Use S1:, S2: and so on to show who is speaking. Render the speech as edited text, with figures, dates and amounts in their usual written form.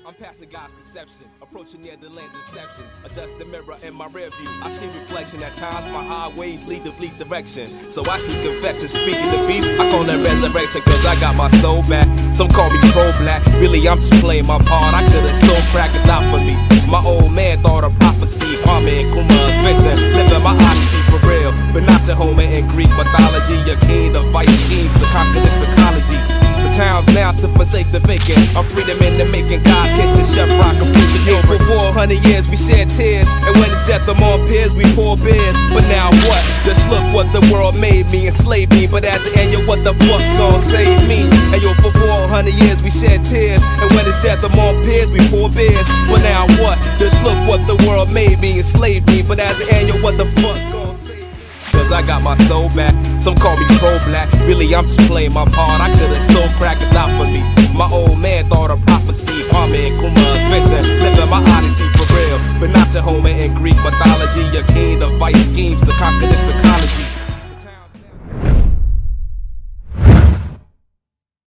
S1: I'm passing God's conception, approaching near the land deception. Adjust the mirror in my rear view. I see reflection at times, my highways lead to bleak direction. So I see confession, speaking the beast, I call that resurrection. Cause I got my soul back, some call me pro-black. Really I'm just playing my part, I could've sold crack, it's not for me. My old man thought of prophecy, Kwame Nkrumah's vision. Living my odyssey for real, but not your Homer in Greek mythology. Your king, the vice schemes, the conqueror's ecology. The time's now to forsake the vacant. I'm freedom in the making. God's kitchen, Chef Rock, I'm freaking. For 400 years we shed tears, and when it's death among peers we pour beers. But now what? Just look what the world made me, enslaved me. But at the end, yo, what the fuck's gonna save me? And yo, for 400 years we shed tears, and when it's death among peers we pour beers. But now what? Just look what the world made me, enslaved me. But at the end, yo, what the fuck's gonna save me? Cause I got my soul back, some call me pro-black. Really I'm just playing my part, I could've sold crack, it's not for me. My old man thought of prophecy, Kwame Nkrumah's vision. Living my odyssey for real, but not your Homer in Greek mythology. Your king, the vice schemes, the conqueror's